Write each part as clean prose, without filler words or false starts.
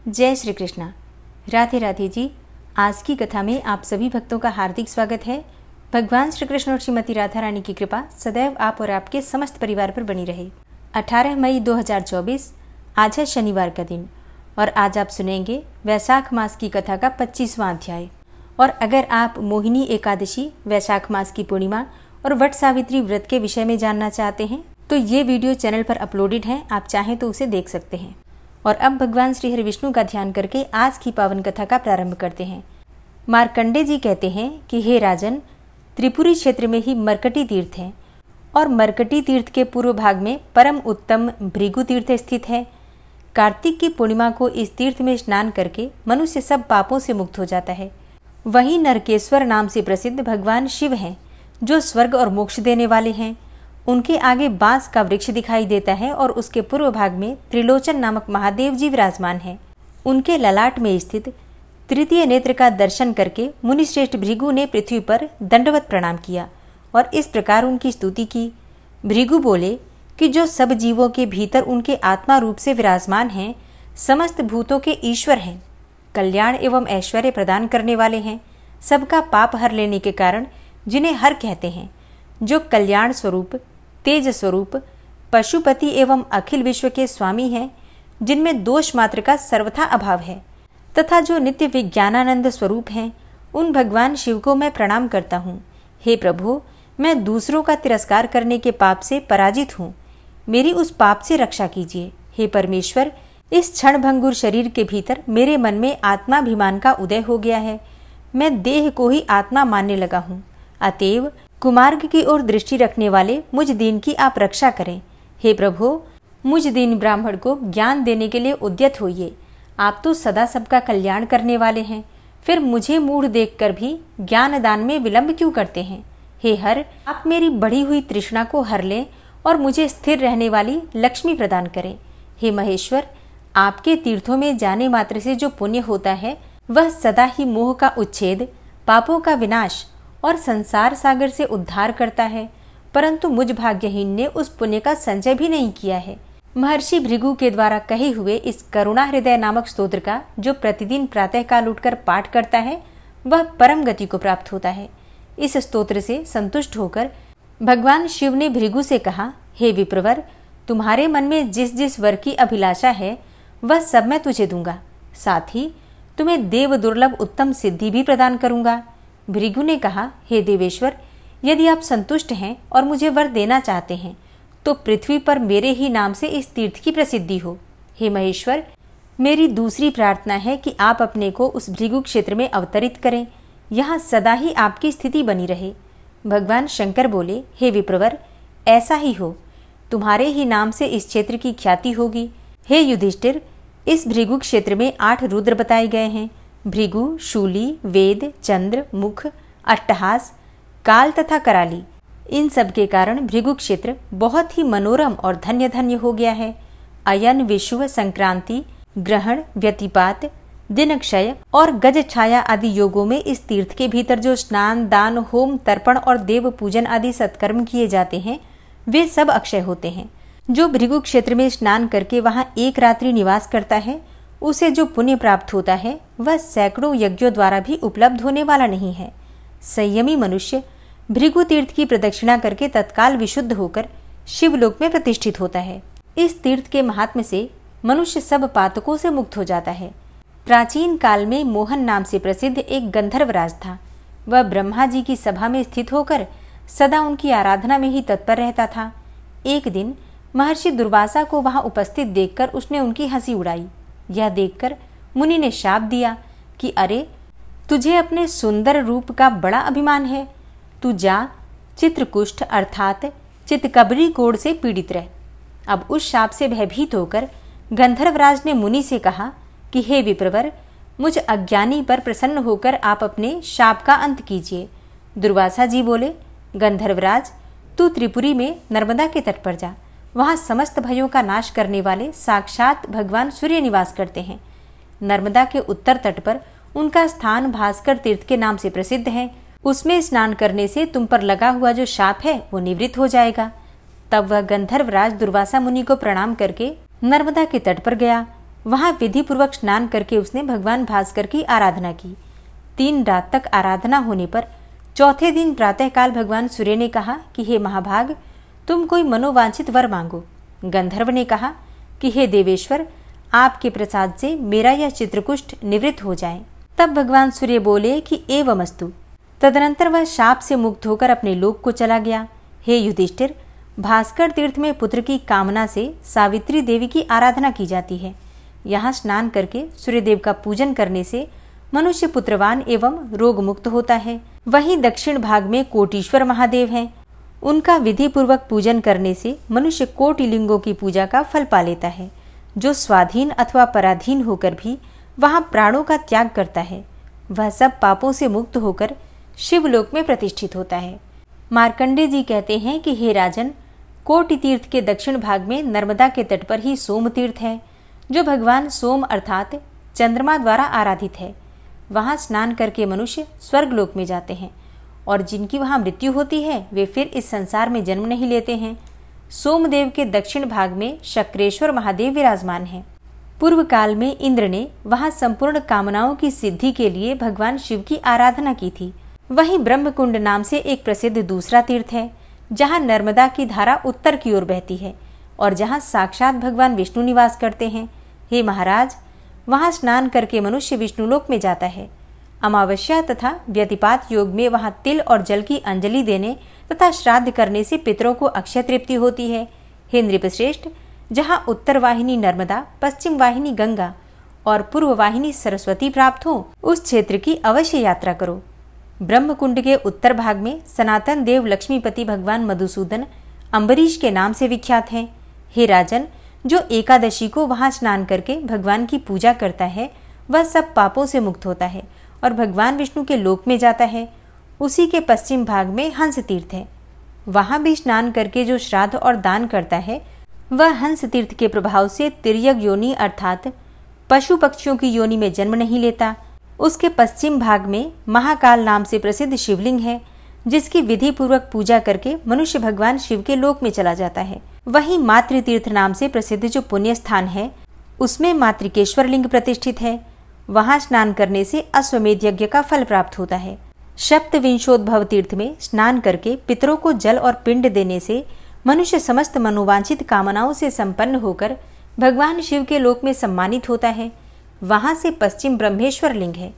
जय श्री कृष्णा। राधे राधे जी। आज की कथा में आप सभी भक्तों का हार्दिक स्वागत है। भगवान श्री कृष्ण और श्रीमती राधा रानी की कृपा सदैव आप और आपके समस्त परिवार पर बनी रहे। 18 मई 2024 आज है शनिवार का दिन और आज आप सुनेंगे वैशाख मास की कथा का 25वां अध्याय। और अगर आप मोहिनी एकादशी, वैशाख मास की पूर्णिमा और वट सावित्री व्रत के विषय में जानना चाहते हैं तो ये वीडियो चैनल पर अपलोडेड है, आप चाहें तो उसे देख सकते हैं। और अब भगवान श्री हरि विष्णु का ध्यान करके आज की पावन कथा का प्रारंभ करते हैं। मार्कंडे जी कहते हैं कि हे राजन, त्रिपुरी क्षेत्र में ही मरकटी तीर्थ है और मरकटी तीर्थ के पूर्व भाग में परम उत्तम भृगु तीर्थ स्थित है। कार्तिक की पूर्णिमा को इस तीर्थ में स्नान करके मनुष्य सब पापों से मुक्त हो जाता है। वहीं नरकेश्वर नाम से प्रसिद्ध भगवान शिव हैं, जो स्वर्ग और मोक्ष देने वाले हैं। उनके आगे बांस का वृक्ष दिखाई देता है और उसके पूर्व भाग में त्रिलोचन नामक महादेव जी विराजमान है। उनके ललाट में स्थित तृतीय नेत्र का दर्शन करके मुनिश्रेष्ठ भृगु ने पृथ्वी पर दंडवत प्रणाम किया और इस प्रकार उनकी स्तुति की। भृगु बोले कि जो सब जीवों के भीतर उनके आत्मा रूप से विराजमान हैं, समस्त भूतों के ईश्वर हैं, कल्याण एवं ऐश्वर्य प्रदान करने वाले हैं, सबका पाप हर लेने के कारण जिन्हें हर कहते हैं, जो कल्याण स्वरूप, तेज स्वरूप, पशुपति एवं अखिल विश्व के स्वामी हैं, जिनमें दोष मात्र का सर्वथा अभाव है, तथा जो नित्य विज्ञानानंद स्वरूप हैं, उन भगवान शिव को मैं प्रणाम करता हूँ। हे प्रभु, मैं दूसरों का तिरस्कार करने के पाप से पराजित हूँ, मेरी उस पाप से रक्षा कीजिए। हे परमेश्वर, इस क्षणभंगुर शरीर के भीतर मेरे मन में आत्माभिमान का उदय हो गया है। मैं देह को ही आत्मा मानने लगा हूँ। अतएव कुमार्ग की ओर दृष्टि रखने वाले मुझ दीन की आप रक्षा करें। हे प्रभु, मुझ दीन ब्राह्मण को ज्ञान देने के लिए उद्यत होइए। आप तो सदा सबका कल्याण करने वाले हैं, फिर मुझे मूढ़ देखकर भी ज्ञान दान में विलंब क्यों करते हैं। हे हर, आप मेरी बढ़ी हुई तृष्णा को हर लें और मुझे स्थिर रहने वाली लक्ष्मी प्रदान करें। हे महेश्वर, आपके तीर्थों में जाने मात्र से जो पुण्य होता है, वह सदा ही मोह का उच्छेद, पापों का विनाश और संसार सागर से उद्धार करता है, परंतु मुझ भाग्यहीन ने उस पुण्य का संचय भी नहीं किया है। महर्षि भृगु के द्वारा कहे हुए इस करुणा हृदय नामक स्तोत्र का जो प्रतिदिन प्रातः काल उठकर पाठ करता है, वह परम गति को प्राप्त होता है। इस स्तोत्र से संतुष्ट होकर भगवान शिव ने भृगु से कहा, हे विप्रवर, तुम्हारे मन में जिस जिस वर की अभिलाषा है, वह सब मैं तुझे दूंगा। साथ ही तुम्हें देव दुर्लभ उत्तम सिद्धि भी प्रदान करूंगा। भृगु ने कहा, हे देवेश्वर, यदि आप संतुष्ट हैं और मुझे वर देना चाहते हैं तो पृथ्वी पर मेरे ही नाम से इस तीर्थ की प्रसिद्धि हो। हे महेश्वर, मेरी दूसरी प्रार्थना है कि आप अपने को उस भृगु क्षेत्र में अवतरित करें, यहाँ सदा ही आपकी स्थिति बनी रहे। भगवान शंकर बोले, हे विप्रवर, ऐसा ही हो, तुम्हारे ही नाम से इस क्षेत्र की ख्याति होगी। हे युधिष्ठिर, इस भृगु क्षेत्र में 8 रुद्र बताए गए हैं। भृगु, शूली, वेद, चंद्र, मुख, अट्टहास, काल तथा कराली। इन सब के कारण भृगु क्षेत्र बहुत ही मनोरम और धन्य धन्य हो गया है। अयन, विषुव, संक्रांति, ग्रहण, व्यतिपात, दिनक्षय और गज छाया आदि योगों में इस तीर्थ के भीतर जो स्नान, दान, होम, तर्पण और देव पूजन आदि सत्कर्म किए जाते हैं, वे सब अक्षय होते हैं। जो भृगु क्षेत्र में स्नान करके वहां एक रात्रि निवास करता है, उसे जो पुण्य प्राप्त होता है, वह सैकड़ों यज्ञों द्वारा भी उपलब्ध होने वाला नहीं है। संयमी मनुष्य भृगु तीर्थ की प्रदक्षिणा करके तत्काल विशुद्ध होकर शिवलोक में प्रतिष्ठित होता है। इस तीर्थ के महात्म्य से मनुष्य सब पातकों से मुक्त हो जाता है। प्राचीन काल में मोहन नाम से प्रसिद्ध एक गंधर्वराज था। वह ब्रह्मा जी की सभा में स्थित होकर सदा उनकी आराधना में ही तत्पर रहता था। एक दिन महर्षि दुर्वासा को वहां उपस्थित देखकर उसने उनकी हंसी उड़ाई। यह देखकर मुनि ने शाप दिया कि अरे, तुझे अपने सुंदर रूप का बड़ा अभिमान है, तू जा चित्रकुष्ठ अर्थात चितकबरी कोढ़ से पीड़ित रह। अब उस शाप से भयभीत होकर गंधर्वराज ने मुनि से कहा कि हे विप्रवर, मुझ अज्ञानी पर प्रसन्न होकर आप अपने शाप का अंत कीजिए। दुर्वासा जी बोले, गंधर्वराज, तू त्रिपुरी में नर्मदा के तट पर जा, वहां समस्त भयों का नाश करने वाले साक्षात भगवान सूर्य निवास करते हैं। नर्मदा के उत्तर तट पर उनका स्थान भास्कर तीर्थ के नाम से प्रसिद्ध है। उसमें स्नान करने से तुम पर लगा हुआ जो शाप है वो निवृत्त हो जाएगा। तब वह गंधर्वराज दुर्वासा मुनि को प्रणाम करके नर्मदा के तट पर गया वहां विधि पूर्वक स्नान करके उसने भगवान भास्कर की आराधना की। 3 रात तक आराधना होने पर चौथे दिन प्रातःकाल भगवान सूर्य ने कहा कि हे महाभाग, तुम कोई मनोवांछित वर मांगो। गंधर्व ने कहा कि हे देवेश्वर, आपके प्रसाद से मेरा यह चित्रकुष्ठ निवृत्त हो जाए। तब भगवान सूर्य बोले कि एवमस्तु। तदनंतर वह शाप से मुक्त होकर अपने लोक को चला गया। हे युधिष्ठिर, भास्कर तीर्थ में पुत्र की कामना से सावित्री देवी की आराधना की जाती है। यहाँ स्नान करके सूर्यदेव का पूजन करने से मनुष्य पुत्रवान एवं रोग मुक्त होता है। वहीं दक्षिण भाग में कोटीश्वर महादेव हैं। उनका विधि पूर्वक पूजन करने से मनुष्य कोटि लिंगों की पूजा का फल पा लेता है। जो स्वाधीन अथवा पराधीन होकर भी वहां प्राणों का त्याग करता है, वह सब पापों से मुक्त होकर शिवलोक में प्रतिष्ठित होता है। मार्कंडेय जी कहते हैं कि हे राजन, कोटि तीर्थ के दक्षिण भाग में नर्मदा के तट पर ही सोम तीर्थ है, जो भगवान सोम अर्थात चंद्रमा द्वारा आराधित है। वहां स्नान करके मनुष्य स्वर्गलोक में जाते हैं और जिनकी वहां मृत्यु होती है वे फिर इस संसार में जन्म नहीं लेते हैं। सोमदेव के दक्षिण भाग में शक्रेश्वर महादेव विराजमान हैं। पूर्व काल में इंद्र ने वहां संपूर्ण कामनाओं की सिद्धि के लिए भगवान शिव की आराधना की थी। वहीं ब्रह्मकुंड नाम से एक प्रसिद्ध दूसरा तीर्थ है, जहां नर्मदा की धारा उत्तर की ओर बहती है और जहां साक्षात भगवान विष्णु निवास करते हैं। हे महाराज, वहां स्नान करके मनुष्य विष्णुलोक में जाता है। अमावस्या तथा व्यतिपात योग में वहां तिल और जल की अंजलि देने तथा श्राद्ध करने से पितरों को अक्षय तृप्ति होती है। हे नृपश्रेष्ठ, जहां उत्तर वाहिनी नर्मदा, पश्चिम वाहिनी गंगा और पूर्व वाहिनी सरस्वती प्राप्त हो, उस क्षेत्र की अवश्य यात्रा करो। ब्रह्मकुंड के उत्तर भाग में सनातन देव लक्ष्मीपति भगवान मधुसूदन अम्बरीश के नाम से विख्यात हैं। हे राजन, जो एकादशी को वहां स्नान करके भगवान की पूजा करता है, वह सब पापों से मुक्त होता है और भगवान विष्णु के लोक में जाता है। उसी के पश्चिम भाग में हंस तीर्थ है। वहां भी स्नान करके जो श्राद्ध और दान करता है, वह हंस तीर्थ के प्रभाव से तिर्यक योनि अर्थात पशु पक्षियों की योनि में जन्म नहीं लेता। उसके पश्चिम भाग में महाकाल नाम से प्रसिद्ध शिवलिंग है, जिसकी विधि पूर्वक पूजा करके मनुष्य भगवान शिव के लोक में चला जाता है। वहीं मातृतीर्थ नाम से प्रसिद्ध जो पुण्य स्थान है, उसमें मातृकेश्वर लिंग प्रतिष्ठित है। वहां स्नान करने से अश्वमेध यज्ञ का फल प्राप्त होता है। सप्तविंशोद्भव तीर्थ में स्नान करके पितरों को जल और पिंड देने से मनुष्य समस्त मनोवांछित कामनाओं से संपन्न होकर भगवान शिव के लोक में सम्मानित होता है। वहां से पश्चिम ब्रह्मेश्वर लिंग है,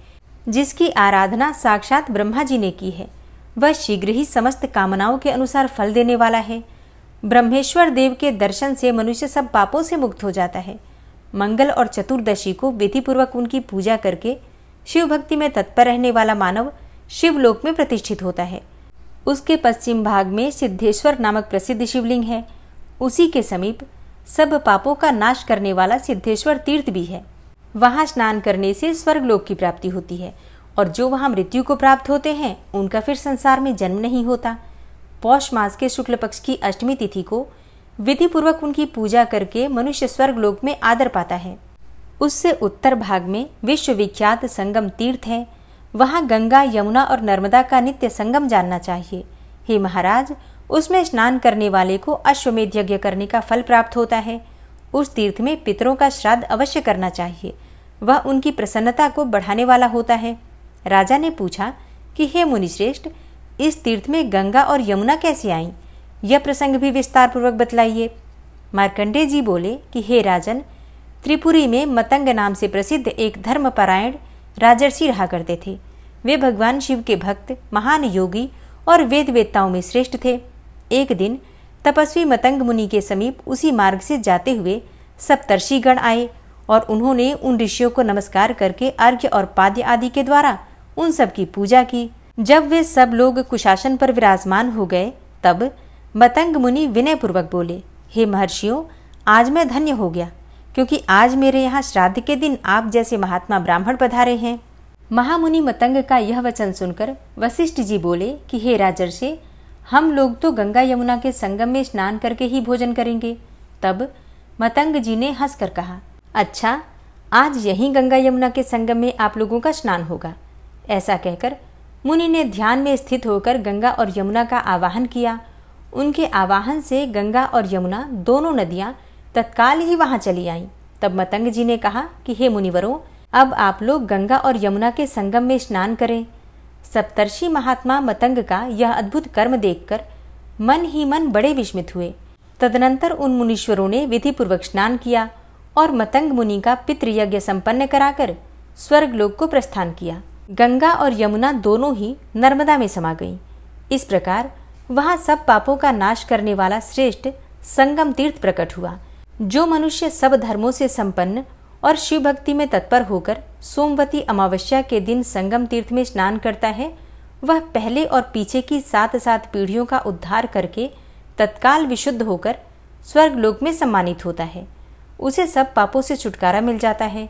जिसकी आराधना साक्षात ब्रह्मा जी ने की है। वह शीघ्र ही समस्त कामनाओं के अनुसार फल देने वाला है। ब्रह्मेश्वर देव के दर्शन से मनुष्य सब पापों से मुक्त हो जाता है। मंगल और चतुर्दशी को विधि पूर्वक उनकी पूजा करके शिव भक्ति में तत्पर रहने वाला मानव शिवलोक में प्रतिष्ठित होता है। उसके पश्चिम भाग में सिद्धेश्वर नामक प्रसिद्ध शिवलिंग है। उसी के समीप सब पापों का नाश करने वाला सिद्धेश्वर तीर्थ भी है। वहां स्नान करने से स्वर्गलोक की प्राप्ति होती है और जो वहां मृत्यु को प्राप्त होते हैं, उनका फिर संसार में जन्म नहीं होता। पौष मास के शुक्ल पक्ष की अष्टमी तिथि को विधि पूर्वक उनकी पूजा करके मनुष्य स्वर्गलोक में आदर पाता है। उससे उत्तर भाग में विश्व विख्यात संगम तीर्थ है। वहां गंगा, यमुना और नर्मदा का नित्य संगम जानना चाहिए। हे महाराज, उसमें स्नान करने वाले को अश्वमेध यज्ञ करने का फल प्राप्त होता है। उस तीर्थ में पितरों का श्राद्ध अवश्य करना चाहिए। वह उनकी प्रसन्नता को बढ़ाने वाला होता है। राजा ने पूछा कि हे मुनिश्रेष्ठ, इस तीर्थ में गंगा और यमुना कैसे आईं? यह प्रसंग भी विस्तार पूर्वक बतलाइए। मार्कंडेय जी बोले कि हे राजन, त्रिपुरी में मतंग नाम से प्रसिद्ध एक धर्मपरायण राजर्षि रहा करते थे। वे भगवान शिव के भक्त, महान योगी और वेद वेत्ताओं में श्रेष्ठ थे। एक दिन तपस्वी मतंग मुनि के समीप उसी मार्ग से जाते हुए सप्तर्षिगण आए और उन्होंने उन ऋषियों को नमस्कार करके अर्घ्य और पाद्य आदि के द्वारा उन सब की पूजा की। जब वे सब लोग कुशासन पर विराजमान हो गए, तब मतंग मुनि विनय पूर्वक बोले, हे महर्षियों, आज मैं धन्य हो गया, क्योंकि आज मेरे यहाँ श्राद्ध के दिन आप जैसे महात्मा ब्राह्मण पधारे हैं। महामुनि मतंग का यह वचन सुनकर वशिष्ठ जी बोले कि हे राजर्षि, हम लोग तो गंगा यमुना के संगम में स्नान करके ही भोजन करेंगे। तब मतंग जी ने हंसकर कहा, अच्छा, आज यहीं गंगा यमुना के संगम में आप लोगों का स्नान होगा। ऐसा कहकर मुनि ने ध्यान में स्थित होकर गंगा और यमुना का आवाहन किया। उनके आवाहन से गंगा और यमुना दोनों नदियां तत्काल ही वहां चली आईं। तब मतंग जी ने कहा कि हे मुनिवरों, अब आप लोग गंगा और यमुना के संगम में स्नान करें। सप्तर्षि महात्मा मतंग का यह अद्भुत कर्म देखकर मन ही मन बड़े विस्मित हुए। तदनंतर उन मुनीश्वरों ने विधिपूर्वक स्नान किया और मतंग मुनि का पितृयज्ञ संपन्न कराकर स्वर्गलोक को प्रस्थान किया। गंगा और यमुना दोनों ही नर्मदा में समा गईं। इस प्रकार वहां सब पापों का नाश करने वाला श्रेष्ठ संगम तीर्थ प्रकट हुआ। जो मनुष्य सब धर्मों से संपन्न और शिव भक्ति में तत्पर होकर सोमवती अमावस्या के दिन संगम तीर्थ में स्नान करता है, वह पहले और पीछे की 7 पीढ़ियों का उद्धार करके तत्काल विशुद्ध होकर स्वर्गलोक में सम्मानित होता है। उसे सब पापों से छुटकारा मिल जाता है।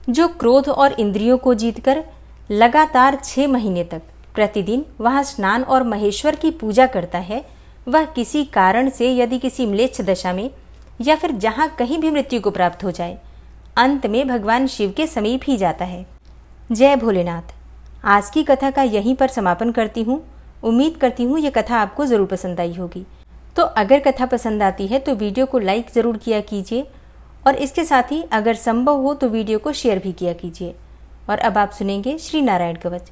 जो क्रोध और इंद्रियों को जीतकर लगातार 6 महीने तक प्रतिदिन वहां स्नान और महेश्वर की पूजा करता है, वह किसी कारण से यदि किसी म्लेच्छ दशा में या फिर जहां कहीं भी मृत्यु को प्राप्त हो जाए, अंत में भगवान शिव के समीप ही जाता है। जय भोलेनाथ। आज की कथा का यहीं पर समापन करती हूँ। उम्मीद करती हूँ ये कथा आपको ज़रूर पसंद आई होगी। तो अगर कथा पसंद आती है तो वीडियो को लाइक ज़रूर किया कीजिए और इसके साथ ही अगर संभव हो तो वीडियो को शेयर भी किया कीजिए। और अब आप सुनेंगे श्री नारायण कवच,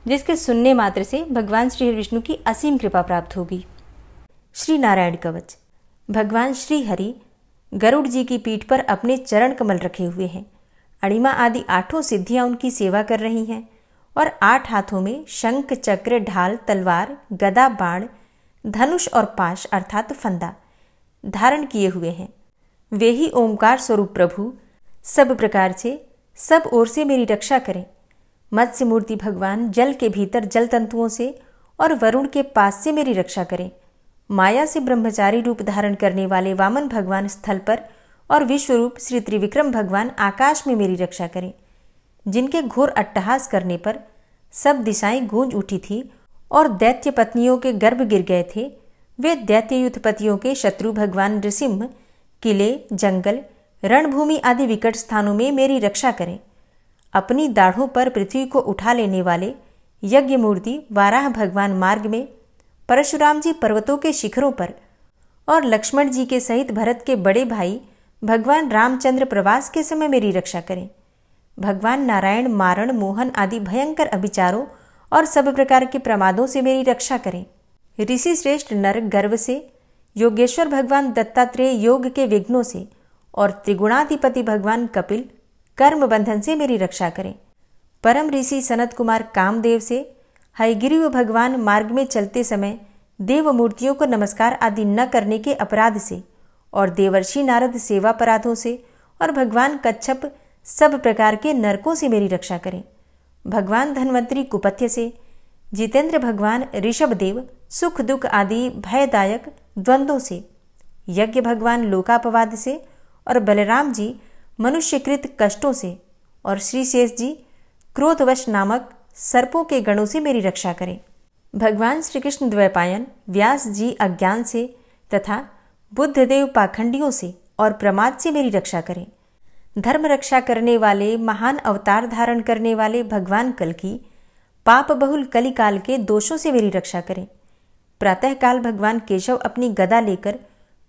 जिसके सुनने मात्र से भगवान श्री विष्णु की असीम कृपा प्राप्त होगी। श्री नारायण कवच। भगवान श्री हरि गरुड़ जी की पीठ पर अपने चरण कमल रखे हुए हैं। अणिमा आदि 8 सिद्धियां उनकी सेवा कर रही हैं और 8 हाथों में शंख, चक्र, ढाल, तलवार, गदा, बाण, धनुष और पाश अर्थात फंदा धारण किए हुए हैं। वे ही ओमकार स्वरूप प्रभु सब प्रकार से सब ओर से मेरी रक्षा करें। मत्स्य मूर्ति भगवान जल के भीतर जल तंतुओं से और वरुण के पास से मेरी रक्षा करें। माया से ब्रह्मचारी रूप धारण करने वाले वामन भगवान स्थल पर और विश्वरूप श्री त्रिविक्रम भगवान आकाश में मेरी रक्षा करें। जिनके घोर अट्टहास करने पर सब दिशाएं गूंज उठी थी और दैत्य पत्नियों के गर्भ गिर गए थे, वे दैत्ययुथपतियों के शत्रु भगवान नृसिंह किले, जंगल, रणभूमि आदि विकट स्थानों में मेरी रक्षा करें। अपनी दाढ़ों पर पृथ्वी को उठा लेने वाले यज्ञ मूर्ति वाराह भगवान मार्ग में, परशुराम जी पर्वतों के शिखरों पर और लक्ष्मण जी के सहित भरत के बड़े भाई भगवान रामचंद्र प्रवास के समय मेरी रक्षा करें। भगवान नारायण मारण, मोहन आदि भयंकर अभिचारों और सब प्रकार के प्रमादों से मेरी रक्षा करें। ऋषि श्रेष्ठ नर गर्व से, योगेश्वर भगवान दत्तात्रेय योग के विघ्नों से और त्रिगुणाधिपति भगवान कपिल कर्म बंधन से मेरी रक्षा करें। परम ऋषि सनत कुमार कामदेव से, हयग्रीव भगवान मार्ग में चलते समय देव मूर्तियों को नमस्कार आदि न करने के अपराध से और देवर्षि नारद सेवापराधों से और भगवान कच्छप सब प्रकार के नरकों से मेरी रक्षा करें। भगवान धन्वंतरी कुपथ्य से, जितेंद्र भगवान ऋषभदेव सुख दुख आदि भयदायक द्वंद्वों से, यज्ञ भगवान लोकापवाद से और बलराम जी मनुष्यकृत कष्टों से और श्री शेष जी क्रोधवश नामक सर्पों के गणों से मेरी रक्षा करें। भगवान श्री कृष्ण द्वैपायन व्यास जी अज्ञान से तथा बुद्धदेव पाखंडियों से और प्रमाद से मेरी रक्षा करें। धर्म रक्षा करने वाले महान अवतार धारण करने वाले भगवान कल्कि पाप बहुल कलिकाल के दोषों से मेरी रक्षा करें। प्रातःकाल भगवान केशव अपनी गदा लेकर,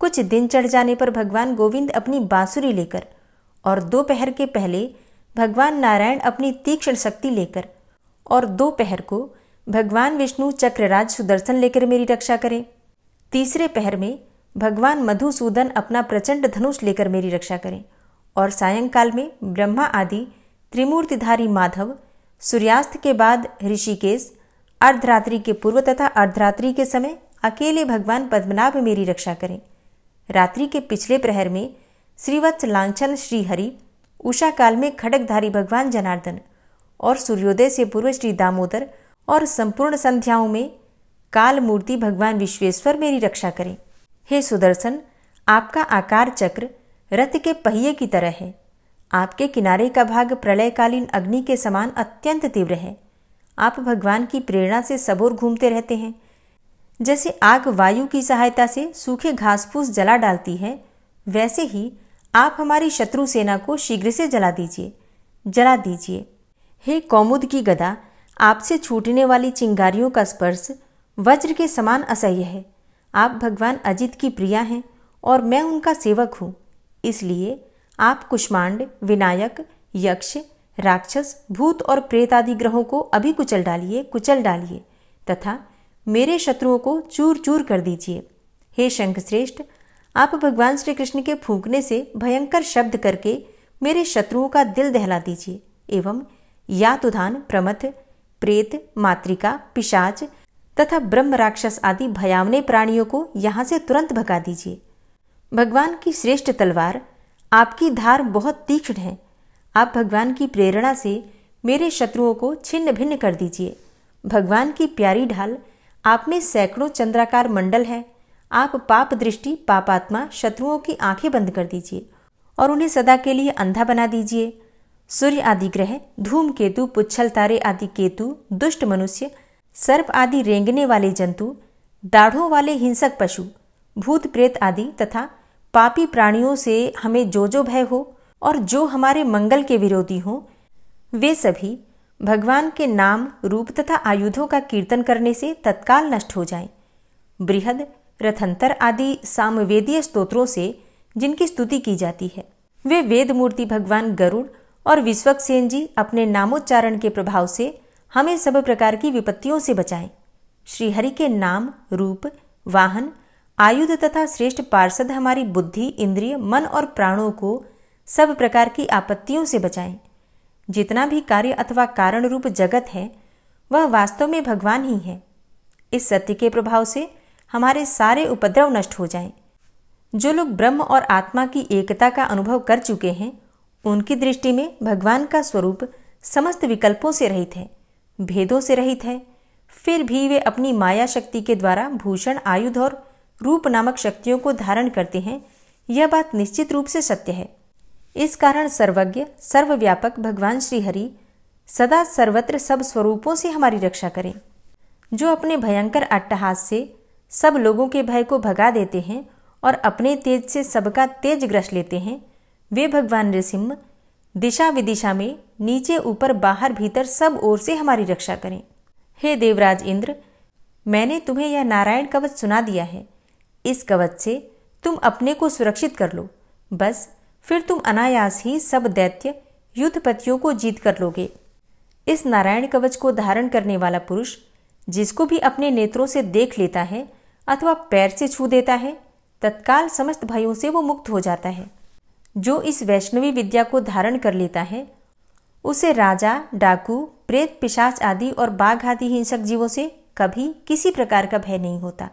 कुछ दिन चढ़ जाने पर भगवान गोविंद अपनी बांसुरी लेकर और दोपहर के पहले भगवान नारायण अपनी तीक्ष्ण शक्ति लेकर और दोपहर को भगवान विष्णु चक्रराज सुदर्शन लेकर मेरी रक्षा करें। तीसरे पहर में भगवान मधुसूदन अपना प्रचंड धनुष लेकर मेरी रक्षा करें और सायंकाल में ब्रह्मा आदि त्रिमूर्तिधारी माधव, सूर्यास्त के बाद ऋषिकेश, अर्धरात्रि के पूर्व तथा अर्धरात्रि के समय अकेले भगवान पद्मनाभ मेरी रक्षा करें। रात्रि के पिछले प्रहर में श्रीवत्स लांछन श्रीहरि, उषा काल में खड्गधारी भगवान जनार्दन और सूर्योदय से पूर्व श्री दामोदर और संपूर्ण संध्याओं में काल मूर्ति भगवान विश्वेश्वर मेरी रक्षा करें। हे सुदर्शन, आपका आकार चक्र रथ के पहिए की तरह है। आपके किनारे का भाग प्रलयकालीन अग्नि के समान अत्यंत तीव्र है। आप भगवान की प्रेरणा से सबोर घूमते रहते हैं। जैसे आग वायु की सहायता से सूखे घास फूस जला डालती है, वैसे ही आप हमारी शत्रु सेना को शीघ्र से जला दीजिए। हे कौमुद की गदा, आपसे छूटने वाली चिंगारियों का स्पर्श वज्र के समान असह्य है। आप भगवान अजित की प्रिया हैं और मैं उनका सेवक हूँ, इसलिए आप कुष्मांड, विनायक, यक्ष, राक्षस, भूत और प्रेत आदि ग्रहों को अभी कुचल डालिए तथा मेरे शत्रुओं को चूर चूर कर दीजिए। हे शंखश्रेष्ठ, आप भगवान श्री कृष्ण के फूंकने से भयंकर शब्द करके मेरे शत्रुओं का दिल दहला दीजिए एवं यातुधान, प्रमथ, प्रेत, मातृका, पिशाच तथा ब्रह्म राक्षस आदि भयावने प्राणियों को यहाँ से तुरंत भगा दीजिए। भगवान की श्रेष्ठ तलवार, आपकी धार बहुत तीक्ष्ण है। आप भगवान की प्रेरणा से मेरे शत्रुओं को छिन्न भिन्न कर दीजिए। भगवान की प्यारी ढाल, आप में सैकड़ों चंद्राकार मंडल है। आप पाप दृष्टि, पापात्मा शत्रुओं की आंखें बंद कर दीजिए और उन्हें सदा के लिए अंधा बना दीजिए। सूर्य आदि ग्रह, धूमकेतु, पुच्छल तारे आदि केतु, दुष्ट मनुष्य, सर्प आदि रेंगने वाले जंतु, दाढ़ों वाले हिंसक पशु, भूत प्रेत आदि तथा पापी प्राणियों से हमें जो भय हो और जो हमारे मंगल के विरोधी हों, वे सभी भगवान के नाम, रूप तथा आयुधों का कीर्तन करने से तत्काल नष्ट हो जाएं। बृहद, रथंतर आदि सामवेदीय स्तोत्रों से जिनकी स्तुति की जाती है, वे वेद मूर्ति भगवान गरुड़ और विश्वक्सेन जी अपने नामोच्चारण के प्रभाव से हमें सब प्रकार की विपत्तियों से बचाएं। श्रीहरि के नाम, रूप, वाहन, आयुध तथा श्रेष्ठ पार्षद हमारी बुद्धि, इंद्रिय, मन और प्राणों को सब प्रकार की आपत्तियों से बचाएं। जितना भी कार्य अथवा कारण रूप जगत है वह वास्तव में भगवान ही है। इस सत्य के प्रभाव से हमारे सारे उपद्रव नष्ट हो जाएं। जो लोग ब्रह्म और आत्मा की एकता का अनुभव कर चुके हैं, उनकी दृष्टि में भगवान का स्वरूप समस्त विकल्पों से रहित है, भेदों से रहित है। फिर भी वे अपनी माया शक्ति के द्वारा भूषण, आयुध और रूप नामक शक्तियों को धारण करते हैं। यह बात निश्चित रूप से सत्य है। इस कारण सर्वज्ञ, सर्वव्यापक भगवान श्रीहरि सदा सर्वत्र सब स्वरूपों से हमारी रक्षा करें। जो अपने भयंकर अट्टहास से सब लोगों के भय को भगा देते हैं और अपने तेज से सबका तेज ग्रस लेते हैं, वे भगवान नृसिंह दिशा विदिशा में, नीचे ऊपर बाहर भीतर सब ओर से हमारी रक्षा करें। हे देवराज इंद्र, मैंने तुम्हें यह नारायण कवच सुना दिया है। इस कवच से तुम अपने को सुरक्षित कर लो, बस फिर तुम अनायास ही सब दैत्य युद्धपतियों को जीत कर लोगे। इस नारायण कवच को धारण करने वाला पुरुष जिसको भी अपने नेत्रों से देख लेता है अथवा पैर से छू देता है, तत्काल समस्त भयों से वो मुक्त हो जाता है। जो इस वैष्णवी विद्या को धारण कर लेता है, उसे राजा, डाकू, प्रेत, पिशाच आदि और बाघ आदि हिंसक जीवों से कभी किसी प्रकार का भय नहीं होता।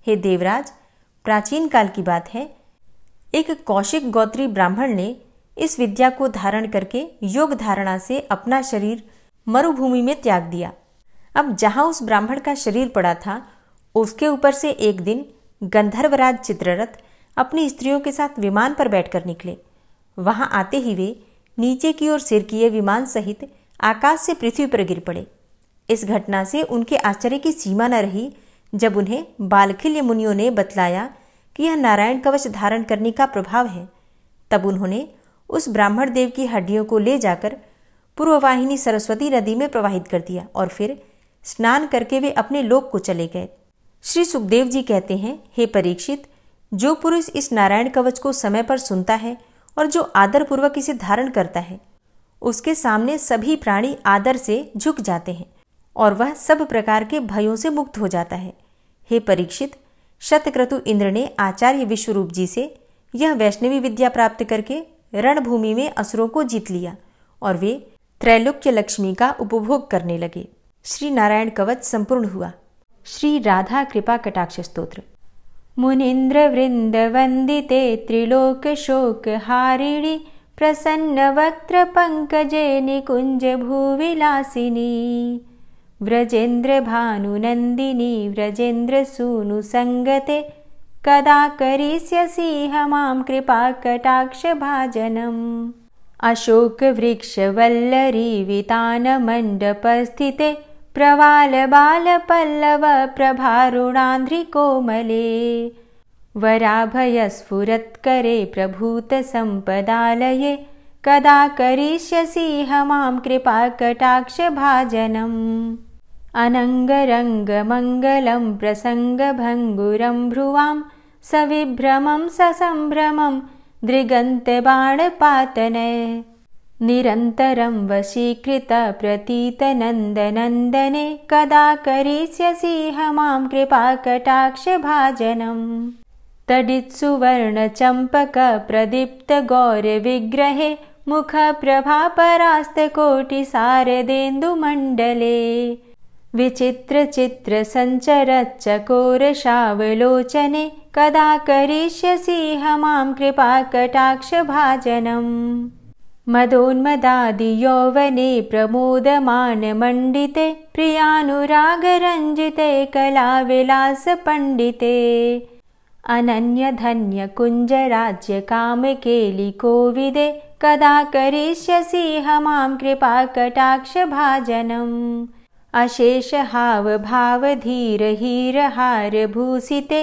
हे देवराज, प्राचीन काल की बात है, एक कौशिक गोत्री ब्राह्मण ने इस विद्या को धारण करके योग धारणा से अपना शरीर मरुभूमि में त्याग दिया। अब जहां उस ब्राह्मण का शरीर पड़ा था, उसके ऊपर से एक दिन गंधर्वराज चित्ररथ अपनी स्त्रियों के साथ विमान पर बैठकर निकले। वहां आते ही वे नीचे की ओर सिर किए विमान सहित आकाश से पृथ्वी पर गिर पड़े। इस घटना से उनके आश्चर्य की सीमा न रही जब उन्हें बालखिल्य मुनियों ने बतलाया कि यह नारायण कवच धारण करने का प्रभाव है। तब उन्होंने उस ब्राह्मण देव की हड्डियों को ले जाकर पूर्ववाहिनी सरस्वती नदी में प्रवाहित कर दिया और फिर स्नान करके वे अपने लोक को चले गए। श्री सुखदेव जी कहते हैं, हे परीक्षित, जो पुरुष इस नारायण कवच को समय पर सुनता है और जो आदर पूर्वक इसे धारण करता है, उसके सामने सभी प्राणी आदर से झुक जाते हैं और वह सब प्रकार के भयों से मुक्त हो जाता है। हे परीक्षित, शतक्रतु इंद्र ने आचार्य विश्वरूप जी से यह वैष्णवी विद्या प्राप्त करके रणभूमि में असुरों को जीत लिया और वे त्रैलोक्य लक्ष्मी का उपभोग करने लगे। श्री नारायण कवच संपूर्ण हुआ। श्री राधा कृपा कटाक्ष स्तोत्र। मुनीन्द्र वृंद वंदिते त्रिलोक शोक हारिणी प्रसन्न वक्त्र पंकजे निकुंज भूविलासिनी व्रजेन्द्र भानुनंदिनी व्रजेन्द्र सूनु संगते कदा करिष्यसि हमां कृपा कटाक्ष भाजनम्। अशोक वृक्ष वल्लरी वितान मंडपस्थिते प्रवाल बाल पल्लव प्रभारुणांध्रि कोमले वराभय स्फुरत्करे प्रभूत संपदालये कदा करिष्यसि हमां कृपा कटाक्ष भाजनम्। अनंगरंग मंगलम प्रसंग भंगुरम भ्रुवां सविभ्रमं ससंभ्रमं दृगन्तबाणपातने निरन्तरं वशीकृत प्रतीतनन्दनन्दने कदा करिष्यसि मां कृपाकटाक्षभाजनम् तडित्सुवर्णचम्पकप्रदीप्तगौरविग्रहे मुखप्रभापरास्तकोटिसारदेन्दुमण्डले विचित्रचित्रसञ्चरच्चकोरशावलोचने कदा करिष्यसि मां कृपाकटाक्षभाजनम् मदोन्मदादियौवने प्रमोदमानमण्डिते प्रियानुरागरञ्जिते कलाविलासपण्डिते अनन्यधन्यकुञ्जराज्यकामकेलिकोविदे कदा करिष्यसि मां कृपाकटाक्षभाजनम् अशेषहावभावधीरहीरहारभूषिते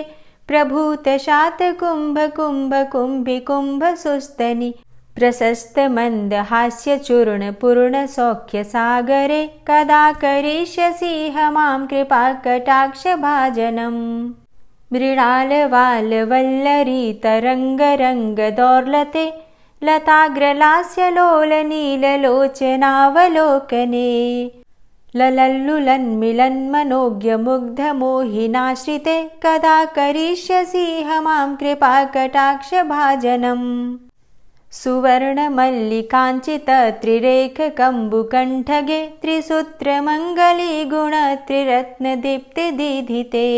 प्रभूतशातकुम्भकुम्भकुम्भिकुम्भसुस्तनि प्रशस्तमन्दहास्यचूर्णपूर्णसौख्यसागरे कदा करिष्यसि मां कृपाकटाक्षभाजनम् मृणालवालवल्लरीतरङ्गरङ्गदौर्लते लताग्रलास्यलोलनीललोचनावलोकने ललल्लुलन्मिलन्मनोज्ञमुग्धमोहिनाश्रिते कदा करिष्यसि मां कृपाकटाक्षभाजनम् सुवर्णमल्लिकाञ्चितत्रिरेखकम्बुकण्ठगे त्रिसूत्रमङ्गलीगुणत्रिरत्नदीप्तिदीधिते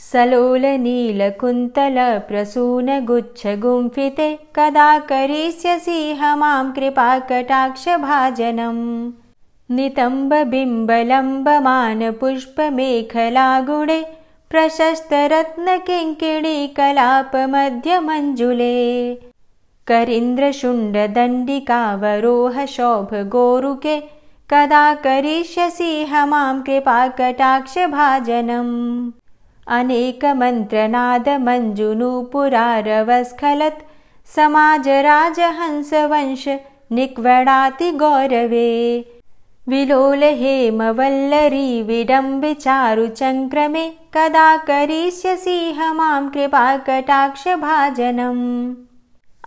सलोलनीलकुन्तलप्रसूनगुच्छगुम्फिते कदा करिष्यसि मां कृपाकटाक्षभाजनम् नितम्बबिम्बलम्बमानपुष्पमेखलागुणे प्रशस्तरत्नकिङ्किणीकलापमध्यमञ्जुले करीन्द्रशुण्डदण्डिकावरोहशोभगोरुके कदा करिष्यसि मां कृपाकटाक्षभाजनम् अनेकमन्त्रनादमञ्जुनूपुरारवस्खलत् समाजराजहंसवंश निक्वडातिगौरवे विलोलहेमवल्लरी विडम्बिचारुचङ्क्रमे कदा करिष्यसि मां कृपाकटाक्षभाजनम्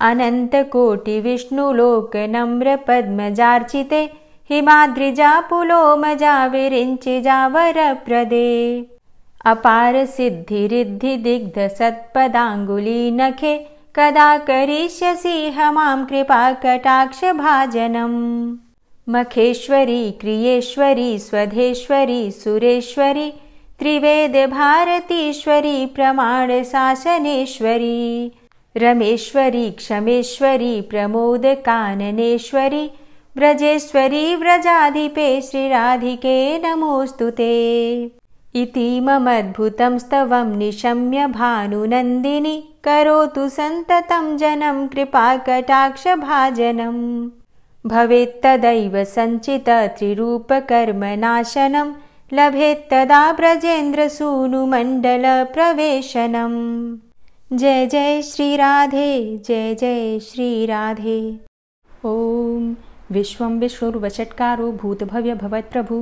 अनन्तकोटिविष्णुलोकनम्रपद्मजार्चिते हिमाद्रिजापुलोमजा विरिञ्चिजावरप्रदे अपारसिद्धिरिद्धिदिग्धसत्पदाङ्गुलीनखे कदा करिष्यसि मां कृपाकटाक्षभाजनम् मखेश्वरी क्रियेश्वरी स्वधेश्वरी सुरेश्वरी त्रिवेदभारतीश्वरी प्रमाणशासनेश्वरी रमेश्वरी क्षमेश्वरी प्रमोदकाननेश्वरी व्रजेश्वरी व्रजाधिपे श्रीराधिके नमोऽस्तुते इतीममद्भुतं स्तवं निशम्य भानुनन्दिनी करोतु सन्ततं जनं कृपाकटाक्षभाजनम् भवेत्तदैव सञ्चितत्रिरूपकर्मनाशनं लभेत्तदा ब्रजेन्द्रसूनुमण्डलप्रवेशनम् जय जय श्रीराधे जय जय श्रीराधे। ॐ विश्वं विष्णुर्वषट्कारो भूतभव्यभवत्प्रभु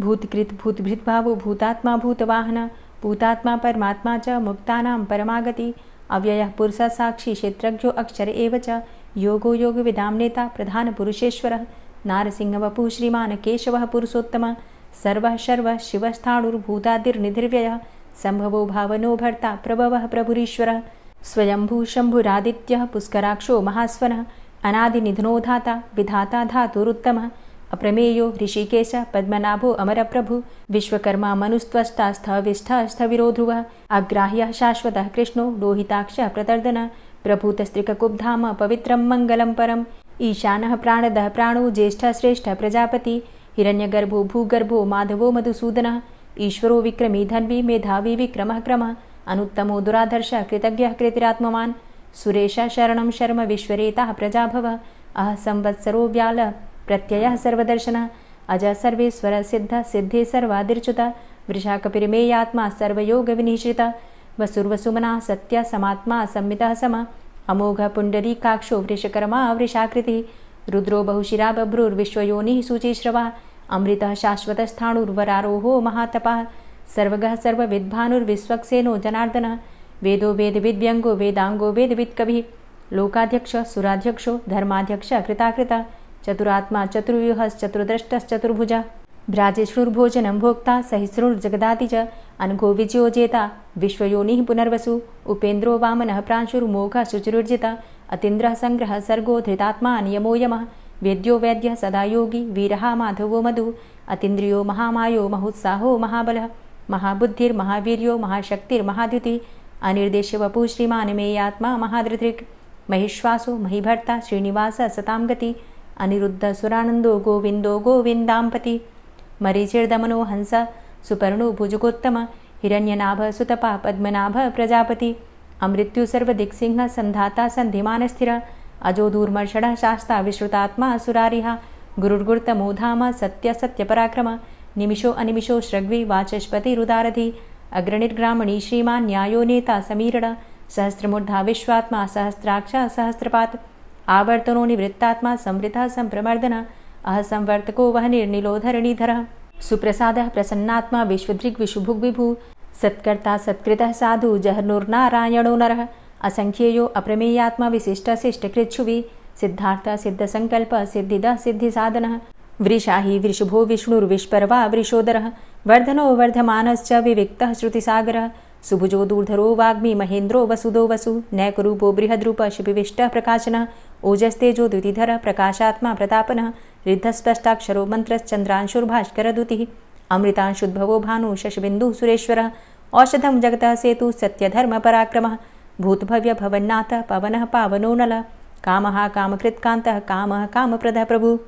भूतकृत भूतभृद्भावो भूतात्मा भूतवाहन भूतात्मा परमात्मा च मुक्तानां परमागति अव्ययः पुरुषः साक्षी क्षेत्रज्ञो अक्षर एव च योगो योगविदां नेता प्रधानपुरुषेश्वरः नारसिंहवपुः श्रीमान् केशवः पुरुषोत्तमः सर्वः शर्वः शिवस्थाणुर्भूतादिर्निधिर्व्ययः सम्भवो भावनो भर्ता प्रभवः प्रभुरीश्वरः स्वयंभू शम्भुरादित्यः पुष्कराक्षो महास्वनः अनादिनिधनो धाता विधाता धातुरुत्तमः अप्रमेयो ऋषिकेश पद्मनाभो अमरप्रभु विश्वकर्मा मनुस्त्वष्टा स्थविष्ठः स्थविरो ध्रुवः अग्राह्यः शाश्वतः कृष्णो लोहिताक्षः प्रतर्दनः प्रभूतस्त्रिककुब्धाम पवित्रं मङ्गलं परम् ईशानः प्राणदः प्राणो ज्येष्ठः श्रेष्ठः प्रजापति हिरण्यगर्भो भूगर्भो माधवो मधुसूदनः ईश्वरो विक्रमी धन्वी मेधावी विक्रमः क्रमः अनुत्तमो दुराधर्षः कृतज्ञः कृतिरात्मवान् सुरेशः शरणं शर्म विश्वरेताः प्रजाभवः अह संवत्सरो व्याल प्रत्ययः सर्वदर्शनः अज सर्वेश्वर सिद्ध सिद्धे सर्वादिर्च्युत वृषाकपिर्मेयात्मा सर्वयोगविनिश्रित वसुर्वसुमना सत्य समात्मा संमितः सम अमोघ पुण्डरीकाक्षो वृषकर्मा वृषाकृतिः रुद्रो बहुशिरा बभ्रुर्विश्वयोनिः शुचिश्रवः अमृतः शाश्वतस्थाणुर्वरारोहो महातपः सर्वगः सर्वविद्भानुर्विश्वक्सेनो जनार्दनः वेदो वेदविद्व्यङ्गो वेदाङ्गो वेदवित्कविः लोकाध्यक्ष सुराध्यक्षो धर्माध्यक्ष कृताकृत चतुरात्मा चतुर्व्यूहश्चतुर्द्रष्टश्चतुर्भुज भ्राजिष्णुर्भोजनं भोक्ता सहिष्णुर्जगदाति च अनघो विजयो जेता विश्वयोनिः पुनर्वसु उपेन्द्रो वामनः प्रांशुर्मोघः शुचिरुर्जिता अतीन्द्रः संग्रहः सर्गो धृतात्मा नियमो यमः वेद्यो वैद्यः सदा योगी वीरः माधवो मधु अतीन्द्रियो महामायो महोत्साहो महाबलः महाबुद्धिर्महावीर्यो महाशक्तिर्महाद्युति अनिर्देश्य वपुः श्रीमान् मेयात्मा महाधृतृक् महिश्वासो महीभर्ता श्रीनिवास सतां गति अनिरुद्ध सुरानन्दो गोविन्दो गोविन्दाम्पति मरीचिर्दमनो हंस सुपर्णो भुजगोत्तम हिरण्यनाभ सुतपा पद्मनाभ प्रजापति अमृत्यु सर्वदिक्सिंह संधाता संधिमान स्थिर अजो दूर्मर्षण शास्ता विश्रुतात्मा सुरारिः गुरुर्गुर्तमो धाम सत्य सत्य पराक्रम निमिषो अनिमिषो श्रग्वी वाचस्पतिरुदारधि अग्रणिर्ग्रामणी श्रीमान् न्यायो नेता समीरण सहस्रमूर्धा विश्वात्मा सहस्राक्ष सहस्रपात् आवर्तनो निवृत्तात्मा संवृतः संप्रमर्दन अहसंवर्तको वहनिर्निलोधरणीधरः सुप्रसादः प्रसन्नात्मा विश्वदृग्विशुभुग्विभु सत्कर्ता सत्कृतः साधु जहर्नुर्नारायणो नरः असंख्येयो अप्रमेयात्मा विशिष्टशिष्टकृच्छुवि सिद्धार्थ सिद्धसंकल्प सिद्धिदः सिद्धिसाधनः वृषाहि वृषभो विष्णुर्विष्पर्वा वृषोदरः वर्धनो वर्धमानश्च विविक्तः श्रुतिसागरः सुभुजो दूर्धरो वाग्मी महेन्द्रो वसुदो वसु नैकरूपो बृहद्रूप शिपिविष्टः प्रकाशनः ओजस्तेजो द्युतिधर प्रकाशात्मा प्रतापनः रिद्धस्पष्टाक्षरो मन्त्रश्चन्द्रांशुर्भास्करदुतिः अमृतांशुद्भवो भानु शशबिन्दुः सुरेश्वरः औषधं जगतः सेतु सत्यधर्मपराक्रमः भूतभव्य भवन्नाथ पवनः पावनो नलः कामः कामकृत्कान्तः कामः कामप्रदः प्रभु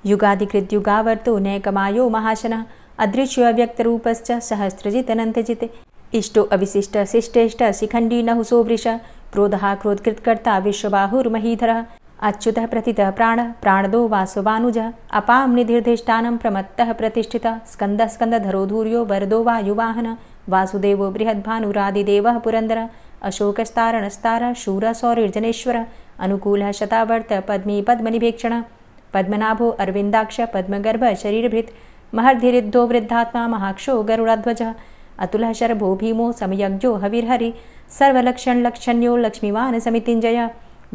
युगादिकृद्युगावर्तो नैकमायो महाशनः अदृश्योऽव्यक्तरूपश्च सहस्रजितनन्तजित् इष्टो अविशिष्ट शिष्टेष्ट शिखण्डी नहुसो वृष क्रोधः क्रोधकृत्कर्ता विश्वबाहुर्महीधरः अच्युतः प्रतितः प्राणदो वासवानुजः अपां निधिर्धिष्ठानं प्रमत्तः प्रतिष्ठितः स्कन्दः स्कन्दधरो धूर्यो वरदो वायुवाहनः वासुदेवो बृहद्भानुरादिदेवः पुरन्दरः अशोकस्तारणस्तारः शूरः सौरिर्जनेश्वरः अनुकूलः शतावर्त पद्मी पद्मनिभेक्षणः पद्मनाभो अरविन्दाक्ष पद्मगर्भ शरीरभृत् महर्धिरिद्धो वृद्धात्मा महाक्षो गरुडाध्वजः अतुलः शरभो भीमो समयज्ञो हविर्हरि सर्वलक्षणलक्षण्यो लक्ष्मीवान् समितिञ्जय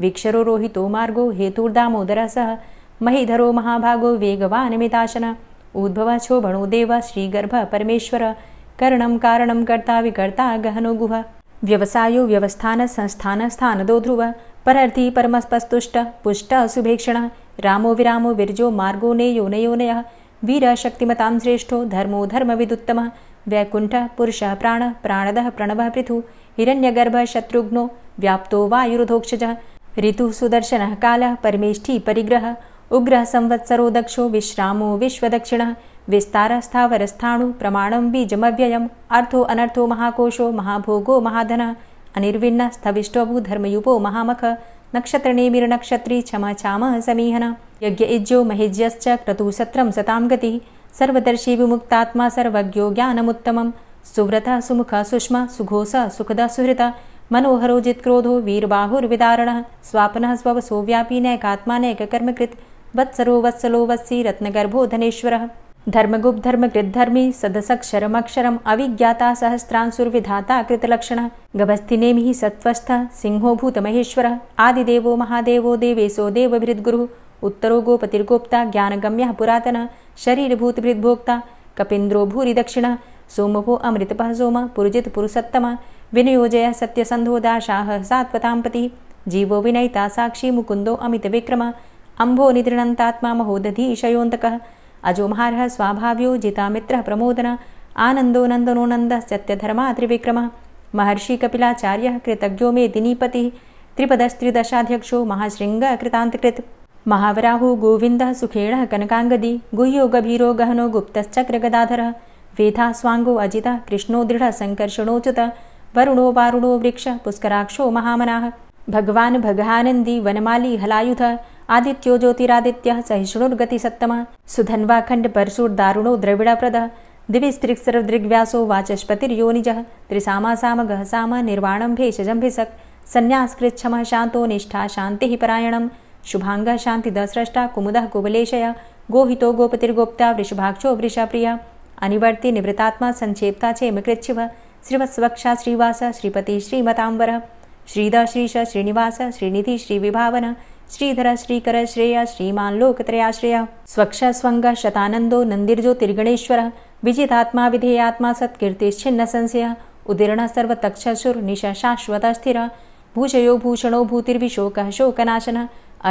वीक्षरो रोहितो मार्गो हेतुर्दामोदरः सह महीधरो महाभागो वेगवान् मिताशनः उद्भवः क्षोभणो देव श्रीगर्भ परमेश्वर करणं कारणं कर्ता विकर्ता गहनो गुह व्यवसायो व्यवस्थान संस्थान स्थानदो ध्रुव परर्थी परमस्पस्तुष्ट पुष्ट सुभेक्षणः रामो विरामो विरजो मार्गो नेयो नयोनयः वीर शक्तिमतां श्रेष्ठो धर्मो धर्मविदुत्तमः वैकुण्ठः पुरुषः प्राणः प्राणदः प्रणवः पृथु हिरण्यगर्भः शत्रुघ्नो व्याप्तो वायुरुधोक्षजः ऋतुः सुदर्शनः कालः परमेष्ठी परिग्रहः उग्रः संवत्सरो दक्षो विश्रामो विश्वदक्षिणः विस्तारः स्थावरस्थाणु प्रमाणं बीजमव्ययम् अर्थो अनर्थो महाकोशो महाभोगो महाधनः अनिर्विण्णः स्थविष्टोऽभू धर्मयुपो महामख नक्षत्रनेमिर्नक्षत्री क्षमा चामः समीहनः यज्ञ इज्यो महेज्यश्च क्रतुसत्रं सतां गतिः सर्वदर्शी विमुक्तात्मा सर्वज्ञो ज्ञानमुत्तमं सुव्रतः सुमुखः सुष्मा सुघोषः सुखदः सुहृतः मनोहरो जित्क्रोधो वीरबाहुर्विदारणः स्वापनः स्ववसो व्यापी नैकात्मा नैककर्मकृत् वत्सरो वत्सलो वत्सी रत्नगर्भो धनेश्वरः धर्मगुप्त धर्मकृद्धर्मी सदसक्षरमक्षरम् अविज्ञाता सहस्रांशुर्विधाता कृतलक्षणः गभस्तिनेमिः सत्त्वस्थः सिंहो भूतमहेश्वरः आदिदेवो महादेवो देवेशो देवभृद्गुरुः उत्तरो गोपतिर्गोप्ता ज्ञानगम्यः पुरातनः शरीरभूतभृद्भोक्ता कपीन्द्रो भूरि दक्षिणः सोमभो अमृतपः सोम पुरुजित पुरुषोत्तमः विनयोजयः सत्यसन्धो दाशाः सात्वताम्पतिः जीवो विनयिता साक्षी मुकुन्दो अमितविक्रमः अम्भो निद्रणन्तात्मा महोदधीशयोऽन्तकः अजो महारः स्वाभाव्यो जितामित्रः प्रमोदन आनन्दो नन्दनो नन्दः सत्यधर्मा त्रिविक्रमः महर्षि कपिलाचार्यः कृतज्ञो मेदिनीपतिः त्रिपदस्त्रिदशाध्यक्षो महाशृङ्गः कृतान्तकृत् महावराहो गोविन्दः सुखेणः कनकाङ्गदी गुह्यो गभीरो गहनो गुप्तश्चक्रगदाधरः वेधा स्वाङ्गो अजितः कृष्णो दृढः सङ्कर्षणोच्युतः वरुणो वारुणो वृक्षः पुष्कराक्षो महामनाः भगवान् भगानन्दी वनमाली हलायुधः आदित्यो ज्योतिरादित्यः सहिष्णुर्गतिसत्तमः सुधन्वाखण्ड परशुर्दारुणो द्रविडप्रदः दिविस्त्रिक्सरदृग्व्यासो वाचस्पतिर्योनिजः त्रिसामासामगः साम निर्वाणं भेषजम्भिषक् सन्न्यासकृच्छमः शान्तो निष्ठा शान्तिः परायणं शुभाङ्गः शान्तिदस्रष्टा कुमुदः कुवलेशय गोहितो गोपतिर्गोप्ता वृषभाक्षो वृषप्रियः अनिवर्ति निवृतात्मा संक्षेप्ता चेमकृच्छिवः श्रीवत्सवक्षा श्रीवास श्रीपति श्रीमतांबर श्रीध श्रीश श्रीनिवास श्रीनिधि श्रीविभावन श्रीधर श्रीकर श्रेय श्रीमान लोकत्रयाश्रय स्वक्ष स्वंग शतानंदो नंदिर्ज्योतिर्गणेश्वर विजितात्मा विधेयात्मा सत्कीर्तिश्छिन्न संशय उदीर्ण सर्वतक्षसुर निश शाश्वत स्थिर भूषयो भूषणो भूतिर्विशोकः शोकनाशन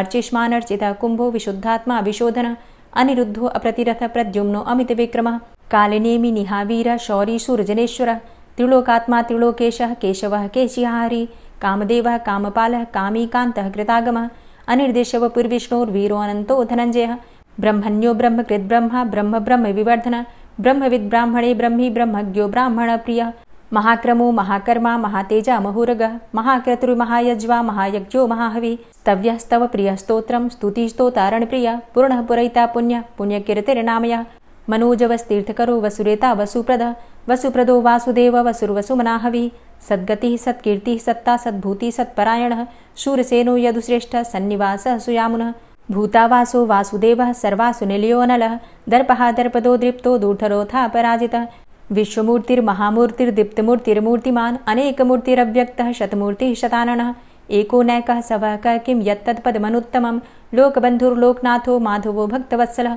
अर्चिष्मानर्चित कुंभो विशुद्धात्मा विशोधन अनिरुद्धो अप्रतिरथ प्रद्युम्नो अमित विक्रमः कालिनेमि निहावीर शौरी सूर्यजनेश्वर त्रिलोकात्मा त्रिलोकेशः केशवः केशिहारी कामदेवः कामपालः कामीकान्तः कृतागमः अनिर्देशव पुर्विष्णोर्वीरो अनंतो धनंजयः ब्रह्मण्यो ब्रह्मकृत् ब्रह्मा ब्रह्म ब्रह्म विवर्धन ब्रह्मविद् ब्राह्मणे ब्रह्मी ब्रह्मज्ञो ब्राह्मण प्रियः महाक्रमो महाकर्मा महातेजा महुरगः महाक्रतुर्महायज्वा महायज्ञो महाहवि स्तव्यः स्तव प्रियः स्तोत्रं स्तुतिस्तोतारण प्रियः पूर्णः पुरैता पुण्य पुण्यकीर्तिर्नामयः मनोजवस्तीर्थकरो वसुरेता वसुप्रद वसुप्रदो वासुदेव वसुर्वसुमनाहवि सद्गतिः सत्कीर्तिः सत्ता सद्भूति सत्परायणः शूरसेनो यदुश्रेष्ठः सन्निवासः सुयामुनः भूतावासो वासुदेवः सर्वासु निलयोऽनलः दर्पः दर्पदो दृप्तो दूढरोथा पराजितः विश्वमूर्तिर्महामूर्तिर्दीप्तमूर्तिर्मूर्तिमान् अनेकमूर्तिरव्यक्तः शतमूर्तिः शताननः एको नैकः सवः क किं यत्तत्पदमनुत्तमं लोकबन्धुर्लोकनाथो माधवो भक्तवत्सलः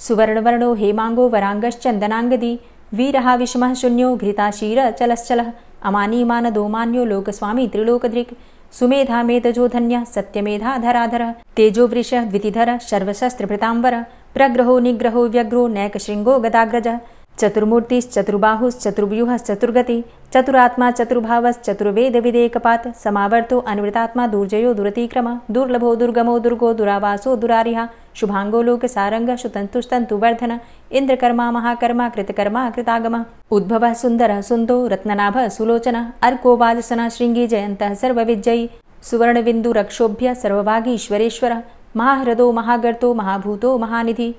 सुवर्णवर्णो हेमांगो वरांगश्चन्दनांगदी वीरः विषमः शून्यो घृताशीरचलश्चलः अमानीमानदो मान्यो लोकस्वामी त्रिलोकदृक् सुमेधा मेधजो धन्यः सत्यमेधाधराधरः तेजोवृषः द्वितिधरः सर्वशस्त्रभृताम्बरः प्रग्रहो निग्रहो व्यग्रो नैकशृङ्गो गदाग्रजः चतुर्मूर्तिश्चतुर्बाहुश्चतुर्व्यूहश्चतुर्गति चतुरात्मा चतुर्भावश्चतुर्वेदविदेकपात् समावर्तो अनिवृतात्मा दुर्जयो दुरतिक्रम दुर्लभो दुर्गमो दुर्गो दुरावासो दुरारिः शुभांगो लोकसारंग शुतन्तुस्तन्तुवर्धन इंद्रकर्मा महाकर्मा कृतकर्मा कृतागम उद्भवः सुन्दरः सुन्दो रत्ननाभः सुलोचनः अर्को वाजसनः शृङ्गी जयन्तः सर्वविजयी सुवर्णबिन्दुरक्षोभ्य सर्वभागीश्वरेश्वरः महाह्रदो महागर्तो महाभूतो महानिधि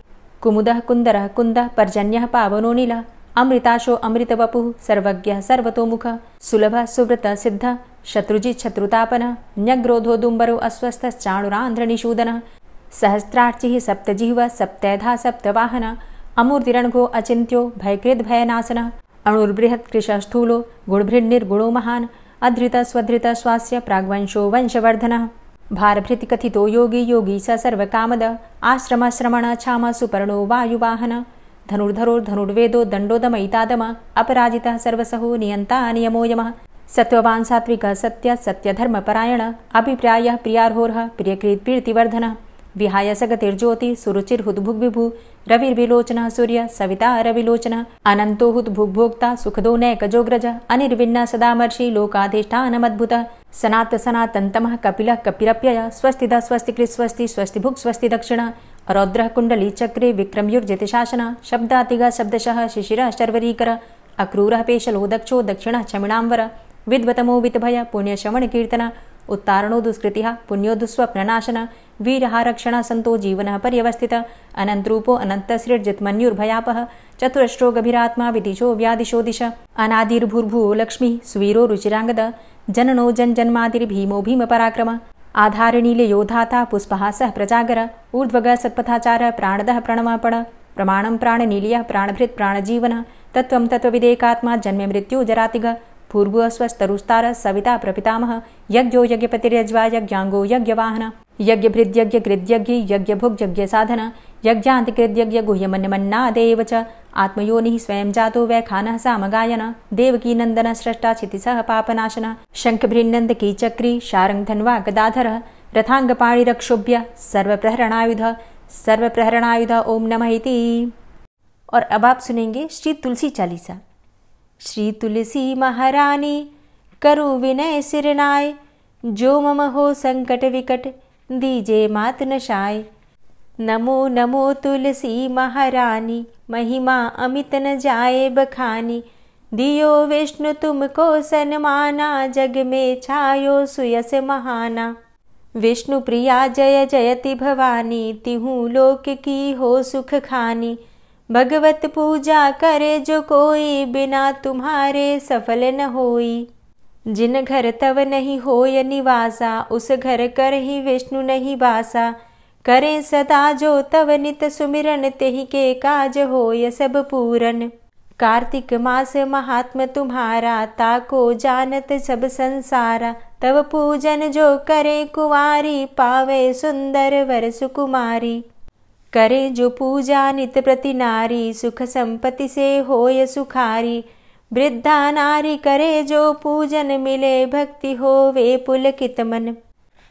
कुमुदः कुन्दरः कुन्दः पर्जन्यः पावनो नीलः अमृताशो अमृतवपुः सर्वज्ञः सर्वतोमुखः सुलभः सुव्रतः सिद्धः शत्रुजित् शत्रुतापनः न्यग्रोधो दुम्बरो अस्वस्थश्चाणुरान्ध्रनिषूदनः सहस्रार्चिः सप्तजिह्वः सप्तैधा सप्तवाहनः अमूर्तिरणघो अचिन्त्यो भयकृद्भयनाशनः अणुर्बृहत्कृशः स्थूलो गुणभृन्निर्गुणो महान् अधृतः स्वधृतः स्वास्य प्राग्वंशो वंशवर्धनः भारभृतिकथितो योगी योगी स सर्वकामद आश्रमश्रमण क्षाम सुपर्णो वायुवाहन धनुर्धरोर्धनुर्वेदो दण्डोदमयितादम अपराजितः सर्वसहो नियन्ता नियमो यमः सत्त्ववान् सात्विकः सत्य सत्यधर्मपरायण अभिप्रायः प्रियार्होर्ह प्रियकृत्प्रीतिवर्धनः विहाय सगतिर्ज्योति सुरुचिर्हुद्भुग्विभु रविर्विलोचनः सूर्य सविता रविलोचनः अनन्तो हुद्भुग्भोक्ता सुखदो नैकजोग्रज अनिर्विण्ण सदामर्षि लोकाधिष्ठानमद्भुतः सनात सनातन्तमः कपिलः कपिरप्यय स्वस्तिदा स्वस्तिकृत् स्वस्ति स्वस्तिभुक् स्वस्ति दक्षिणः रौद्रः कुण्डली चक्रे विक्रमयुर्जितशासनः शब्दातिगः शब्दशः शिशिरः शर्वरीकर अक्रूरः पेशलो दक्षो दक्षिणः क्षमिणाम्बर विद्वतमो वितभय पुण्यश्रवणकीर्तन उत्तारणो दुष्कृतिः पुण्यो दुःस्वप्ननाशन वीरः रक्षणः सन्तो जीवनः पर्यवस्थितः अनन्तरूपो अनन्तसृर्जितमन्युर्भयापः चतुरश्रो गभीरात्मा विदिशो व्यादिशो दिश अनादिर्भूर्भुवो लक्ष्मीः सुवीरो रुचिराङ्गद जननो जन्मादिर्भीमो भीमपराक्रम आधारनीलयोधाता पुष्पहासः प्रजागर ऊर्ध्वगः सत्पथाचारः प्राणदः प्रणमापण प्रमाणं प्राणनीलयः प्राणभृत् प्राणजीवनः तत्त्वं तत्त्वविदेकात्मा जन्म मृत्यु जरातिग भूर्भुवस्वस्तरुस्तारः सविता प्रपितामह यज्ञो यज्ञपतिर्यज्वा यज्ञाङ्गो यज्ञवाहन यज्ञभृद्यज्ञकृद्यज्ञ यज्ञभुग्यज्ञसाधन यज्ञान्तिकृद्यज्ञ गुह्यमन्यमन्नादेव च आत्मयोनिः स्वयं जातो वैखानः सामगायन देवकीनन्दन स्रष्टा क्षितिसः पापनाशन शङ्खभृन्नन्दकी चक्री शारङ्गधन्वा गदाधरः रथाङ्गपाणिरक्षोभ्य सर्वप्रहरणायुध ओम नमः इति। और अब आप सुनेंगे श्री तुलसी चालीसा। श्री तुलसी महारानी करु विनय सिरनाय, जो मम हो संकट विकट दीजे मात नशाय। नमो नमो तुलसी महारानी, महिमा अमित न जाए बखानी। दियो विष्णु तुमको सन्माना, जग में छायो सुयस महाना। विष्णु प्रिया जय जयति भवानी, तिहु लोक की हो सुख खानी। भगवत पूजा करे जो कोई, बिना तुम्हारे सफल न होई। जिन घर तव नहीं होय निवासा, उस घर कर ही विष्णु नहीं बासा। करे सदा जो तव नित सुमिरन, तेहि के काज होय सब पूरन। कार्तिक मास महात्म तुम्हारा, ताको जानत सब संसारा। तब पूजन जो करे कुंवारी, पावे सुंदर वर सुकुमारी। करे जो पूजा नित प्रति नारी, सुख संपत्ति से होय सुखारी। वृद्धा नारी करे जो पूजन, मिले भक्ति होवे पुलकित मन।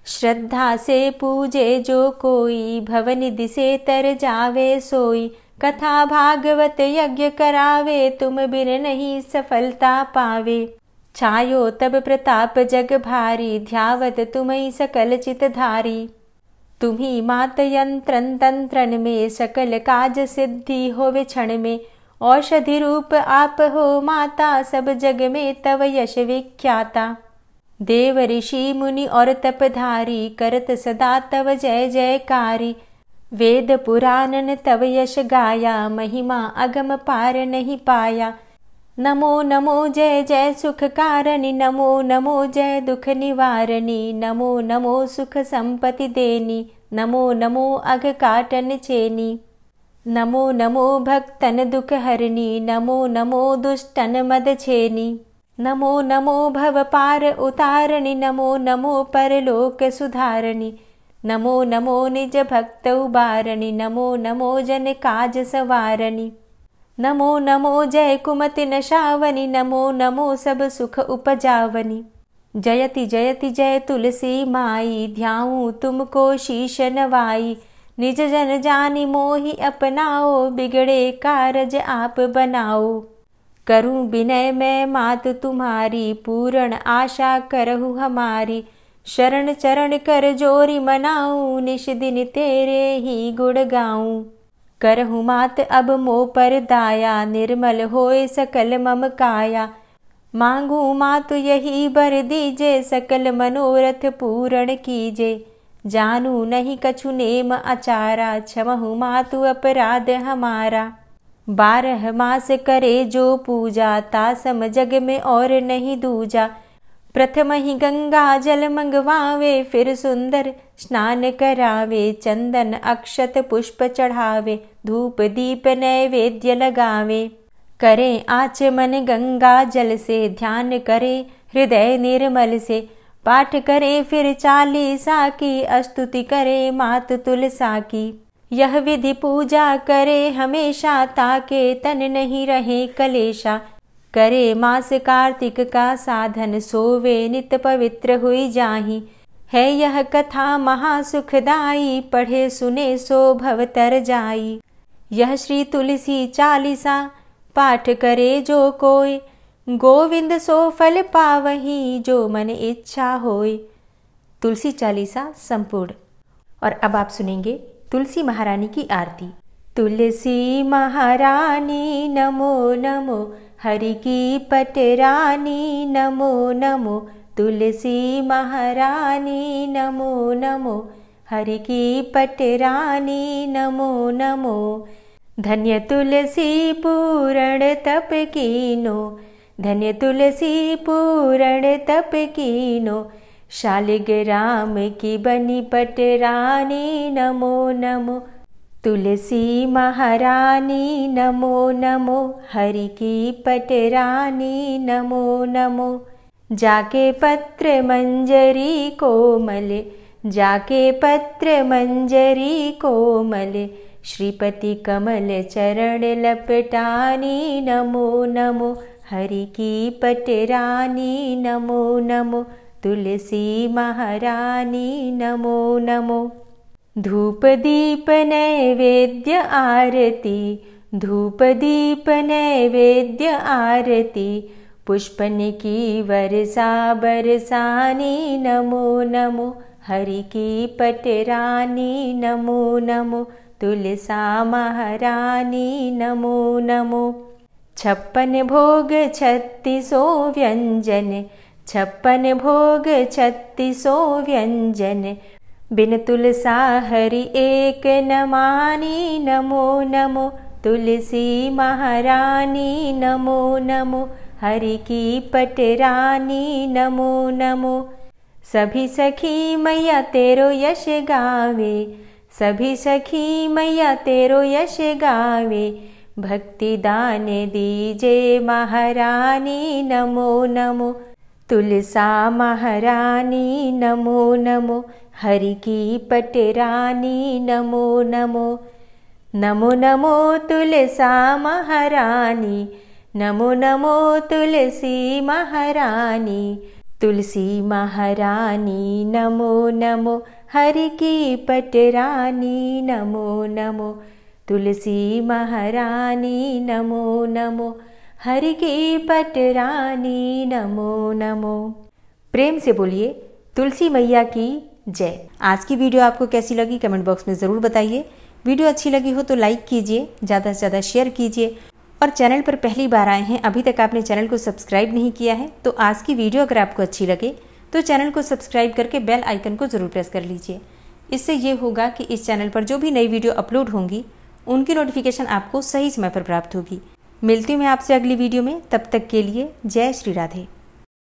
श्रद्धा से पूजे जो कोई, भवनिधि से तर जावे सोई। कथा भागवत यज्ञ करावे, तुम बिन नहीं सफलता पावे। छायो तब प्रताप जग भारी, ध्यावत तुम्हीं सकल चित धारी। तुम्ही मात यंत्रन तंत्रन में, सकल काज सिद्धि होवे क्षण में। औषधि रूप आप हो माता, सब जग में तव यश विख्याता। देव ऋषि मुनि और तपधारी, करत सदा तव जय जयकारी। वेद पुराणन तव यश गाया, महिमा अगम पार नहीं पाया। नमो नमो जय जय सुख कारणी, नमो नमो जय दुख निवारणी। नमो नमो सुख संपत्ति देनी, नमो नमो अघ काटन चेनी। नमो नमो भक्तन दुख हरणी, नमो नमो दुष्टन मद छेनी। नमो नमो भव पार उतारणी, नमो नमो परलोक सुधारणी। नमो नमो निज भक्त उबारणी, नमो नमो जन काज सवारणी। नमो नमो जय कुमति नशावनी, नमो नमो सब सुख उपजावनी। जयति जयति जय तुलसी माई, ध्याऊं तुमको शीश नवाई। निज जन जानी मोहि अपनाओ, बिगड़े कारज आप बनाओ। करूं विनय मैं मात तुम्हारी, पूर्ण आशा करहु हमारी। शरण चरण कर जोरी मनाऊं, निश दिन तेरे ही गुण गाऊं। करहु मात अब मोह पर दाया, निर्मल होए सकल मम काया। मांगू मातु यही बर दीजे, सकल मनोरथ पूर्ण कीजे। जानू नहीं कछु नेम आचारा, क्षमहु मातु अपराध हमारा। 12 मास करे जो पूजा, तासम जग में और नहीं दूजा। प्रथम ही गंगा जल मंगवावे, फिर सुंदर स्नान करावे। चंदन अक्षत पुष्प चढ़ावे, धूप दीप नैवेद्य लगावे। करे आचमन गंगा जल से, ध्यान करे हृदय निर्मल से। पाठ करे फिर चालीसा की, स्तुति करे मात तुलसा की। यह विधि पूजा करे हमेशा, ताके तन नहीं रहे कलेशा। करे मास कार्तिक का साधन, सोवे नित पवित्र हुई जाहि। है यह कथा महासुखदाई, पढ़े सुने सो भव तर जाई। यह श्री तुलसी चालीसा, पाठ करे जो कोय। गोविंद सो फल पावही, जो मन इच्छा होय। तुलसी चालीसा संपूर्ण। और अब आप सुनेंगे तुलसी महारानी की आरती। तुलसी महारानी नमो नमो, हरि की पटरानी नमो नमो। तुलसी महारानी नमो नमो, हरि की पटरानी नमो नमो। धन्य तुलसी पूर्ण तप कीनो, धन्य तुलसी पूर्ण तप कीनो। शालिग्राम की बनी पटरानी नमो नमो। तुलसी महारानी नमो नमो, हरि की पटरानी नमो नमो। जाके पत्र मंजरी कोमल, जाके पत्र मंजरी कोमल। श्रीपति कमल चरण लपटानी नमो नमो, हरि की पटरानी नमो नमो। तुलसी महारानी नमो नमो। धूप दीप नैवेद्य आरती, धूप दीप नैवेद्य आरती। पुष्पन की वर्षा बरसानी नमो नमो, हरि की पटरानी नमो नमो। तुलसा महारानी नमो नमो। 56 भोग 36 व्यंजन, 56 भोग 36 व्यंजन। बिन तुलसा हरि एक न मानी नमो नमो। तुलसी महारानी नमो नमो, हरि की पटरानी नमो नमो। सभी सखी मैया तेरो यश गावे, सभी सखी मैया तेरो यश गावे। भक्ति दान दीजे महारानी नमो नमो। तुलसा महारानी नमो नमो। हरि की पटरानी नमो नमो। नमो नमो तुलसा महारानी, नमो नमो तुलसी महारानी। तुलसी महारानी नमो नमो। हरि की पटरानी नमो नमो। तुलसी महारानी नमो नमो। हरि की पटरानी नमो नमो। प्रेम से बोलिए तुलसी मैया की जय। आज की वीडियो आपको कैसी लगी कमेंट बॉक्स में ज़रूर बताइए। वीडियो अच्छी लगी हो तो लाइक कीजिए, ज़्यादा से ज़्यादा शेयर कीजिए और चैनल पर पहली बार आए हैं, अभी तक आपने चैनल को सब्सक्राइब नहीं किया है तो आज की वीडियो अगर आपको अच्छी लगे तो चैनल को सब्सक्राइब करके बेल आइकन को ज़रूर प्रेस कर लीजिए। इससे ये होगा कि इस चैनल पर जो भी नई वीडियो अपलोड होंगी उनकी नोटिफिकेशन आपको सही समय पर प्राप्त होगी। मिलती हूँ मैं आपसे अगली वीडियो में, तब तक के लिए जय श्री राधे।